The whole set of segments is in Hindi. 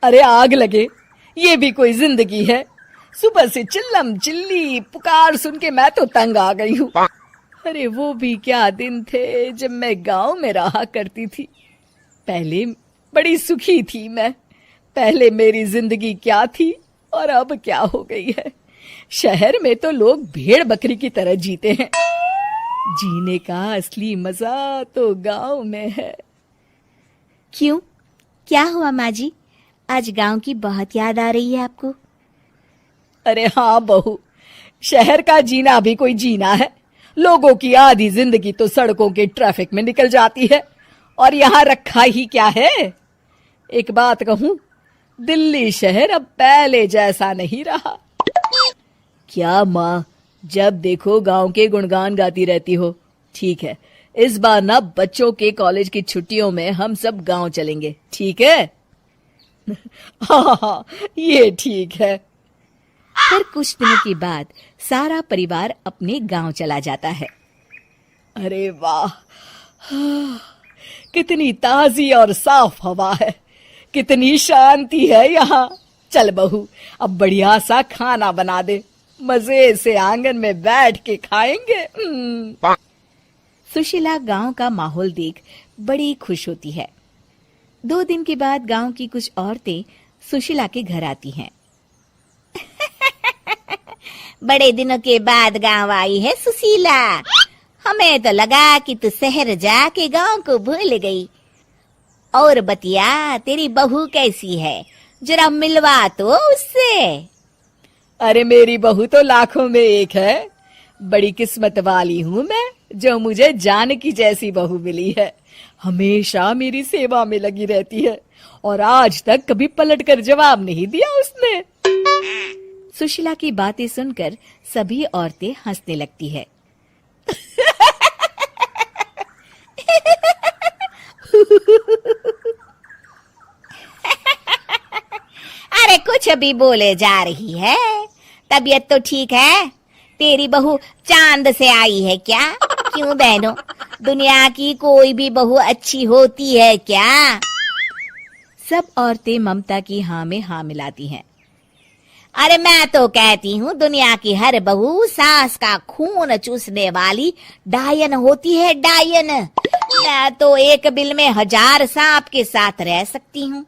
अरे आग लगे, ये भी कोई जिंदगी है। सुबह से चिल्लम चिल्ली पुकार सुन के मैं तो तंग आ गई हूँ। अरे वो भी क्या दिन थे जब मैं गांव में रहा करती थी। पहले बड़ी सुखी थी मैं। पहले मेरी जिंदगी क्या थी और अब क्या हो गई है। शहर में तो लोग भेड़ बकरी की तरह जीते हैं। जीने का असली मजा तो गांव में है। क्यों, क्या हुआ माँ जी? आज गांव की बहुत याद आ रही है आपको? अरे हाँ बहू, शहर का जीना भी कोई जीना है। लोगों की आधी जिंदगी तो सड़कों के ट्रैफिक में निकल जाती है और यहाँ रखा ही क्या है। एक बात कहूं, दिल्ली शहर अब पहले जैसा नहीं रहा। क्या माँ, जब देखो गांव के गुणगान गाती रहती हो। ठीक है, इस बार ना बच्चों के कॉलेज की छुट्टियों में हम सब गांव चलेंगे, ठीक है? हाँ, ये ठीक है। फिर कुछ दिनों के बाद सारा परिवार अपने गांव चला जाता है। अरे वाह, कितनी ताजी और साफ हवा है, कितनी शांति है यहाँ। चल बहू, अब बढ़िया सा खाना बना दे, मजे से आंगन में बैठ के खाएंगे। सुशीला गांव का माहौल देख बड़ी खुश होती है। 2 दिन के बाद गांव की कुछ औरतें सुशीला के घर आती हैं। बड़े दिनों के बाद गांव आई है सुशीला। हमें तो लगा कि तू शहर जाके गांव को भूल गई। और बतिया, तेरी बहू कैसी है? जरा मिलवा तो उससे। अरे मेरी बहू तो लाखों में एक है। बड़ी किस्मत वाली हूँ मैं जो मुझे जानकी जैसी बहू मिली है। हमेशा मेरी सेवा में लगी रहती है और आज तक कभी पलट कर जवाब नहीं दिया उसने। सुशीला की बातें सुनकर सभी औरतें हंसने लगती है। अरे कुछ भी बोले जा रही है। तबीयत तो ठीक है? तेरी बहू चांद से आई है क्या? क्यों बहनों, दुनिया की कोई भी बहू अच्छी होती है क्या? सब औरतें ममता की हाँ में हाँ मिलाती हैं। अरे मैं तो कहती हूँ दुनिया की हर बहू सास का खून चूसने वाली डायन होती है, डायन। मैं तो एक बिल में 1000 सांप के साथ रह सकती हूँ,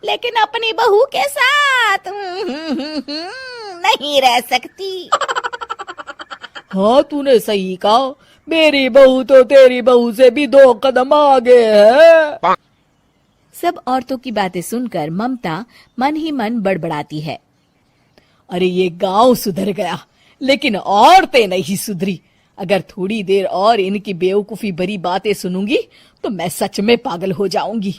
लेकिन अपनी बहू के साथ नहीं रह सकती। हाँ, तूने सही कहा। मेरी बहू तो तेरी बहू से भी 2 कदम आगे है। सब औरतों की बातें सुनकर ममता मन ही मन बड़बड़ाती है। अरे ये गांव सुधर गया, लेकिन औरतें नहीं सुधरी। अगर थोड़ी देर और इनकी बेवकूफी भरी बातें सुनूंगी तो मैं सच में पागल हो जाऊंगी।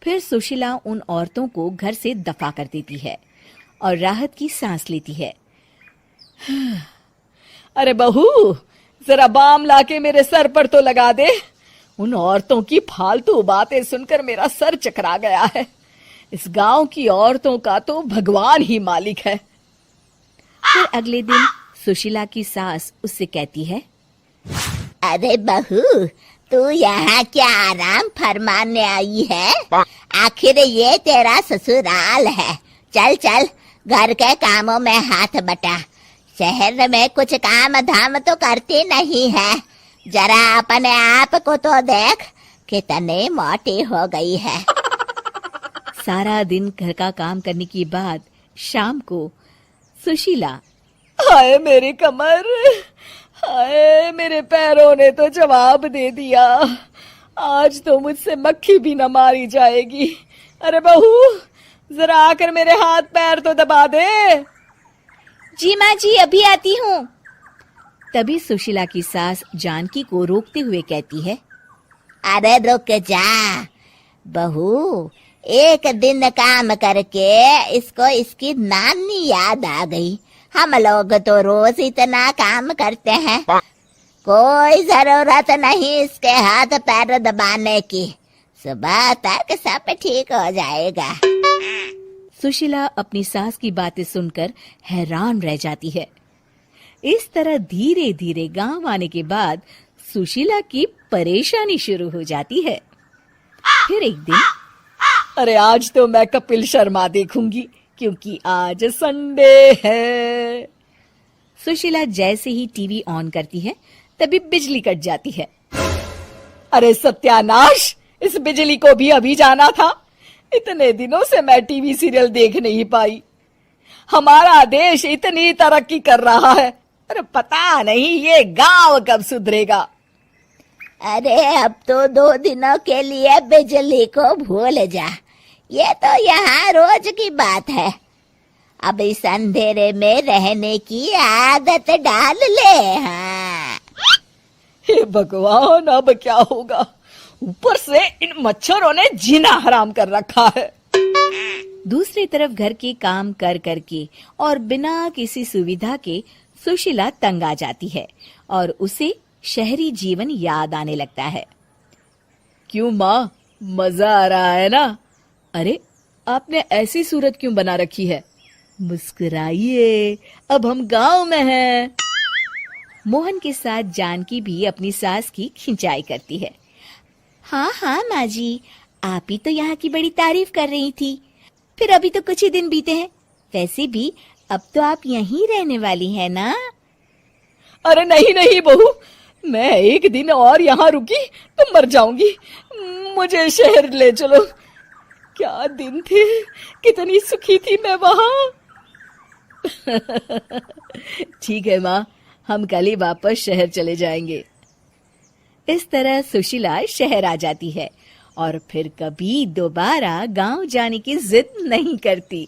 फिर सुशीला उन औरतों को घर से दफा कर देती है और राहत की सांस लेती है। अरे बहू, जरा बाम लाके मेरे सर पर तो लगा दे। उन औरतों की फालतू बातें सुनकर मेरा सर चकरा गया है। इस गांव की औरतों का तो भगवान ही मालिक है। फिर अगले दिन सुशीला की सास उससे कहती है, अरे बहू, तू यहाँ क्या आराम फरमाने आई है? आखिर ये तेरा ससुराल है। चल चल, घर के कामों में हाथ बटा। शहर में कुछ काम धाम तो करती नहीं है। जरा अपने आप को तो देख, कितनी मोटी हो गई है। सारा दिन घर का काम करने के बाद शाम को सुशीला, हाय मेरी कमर, हाय मेरे पैरों ने तो जवाब दे दिया। आज तो मुझसे मक्खी भी न मारी जाएगी। अरे बहू, जरा आकर मेरे हाथ पैर तो दबा दे। जी माँ जी, अभी आती हूँ। तभी सुशीला की सास जानकी को रोकते हुए कहती है, अरे रुक जा बहू, एक दिन काम करके इसको इसकी नानी याद आ गई। हम लोग तो रोज इतना काम करते हैं, कोई जरूरत नहीं इसके हाथ पैर दबाने की। सुबह तक सब ठीक हो जाएगा। सुशीला अपनी सास की बातें सुनकर हैरान रह जाती है। इस तरह धीरे धीरे गांव आने के बाद सुशीला की परेशानी शुरू हो जाती है। फिर एक दिन अरे आज तो मैं कपिल शर्मा देखूंगी क्योंकि आज संडे है। सुशीला जैसे ही टीवी ऑन करती है तभी बिजली कट जाती है। अरे सत्यानाश, इस बिजली को भी अभी जाना था। इतने दिनों से मैं टीवी सीरियल देख नहीं पाई। हमारा देश इतनी तरक्की कर रहा है, अरे पता नहीं ये गांव कब सुधरेगा। अरे अब तो 2 दिनों के लिए बिजली को भूल जा, ये तो यहाँ रोज की बात है। अब इस अंधेरे में रहने की आदत डाल ले। हाँ। हे भगवान, अब क्या होगा? ऊपर से इन मच्छरों ने जीना हराम कर रखा है। दूसरी तरफ घर के काम कर करके और बिना किसी सुविधा के सुशीला तंग आ जाती है और उसे शहरी जीवन याद आने लगता है। क्यों माँ, मजा आ रहा है ना? अरे आपने ऐसी सूरत क्यों बना रखी है? मुस्कुराइए, अब हम गांव में हैं। मोहन के साथ जानकी भी अपनी सास की खिंचाई करती है। हाँ हाँ माँ जी, आप ही तो यहाँ की बड़ी तारीफ कर रही थी। फिर अभी तो कुछ ही दिन बीते हैं, वैसे भी अब तो आप यहीं रहने वाली है ना? अरे नहीं नहीं बहू, मैं एक दिन और यहाँ रुकी तो मर जाऊंगी। मुझे शहर ले चलो। क्या दिन थे, कितनी सुखी थी मैं वहां। ठीक है माँ, हम कल ही वापस शहर चले जाएंगे। इस तरह सुशीला शहर आ जाती है और फिर कभी दोबारा गांव जाने की जिद नहीं करती।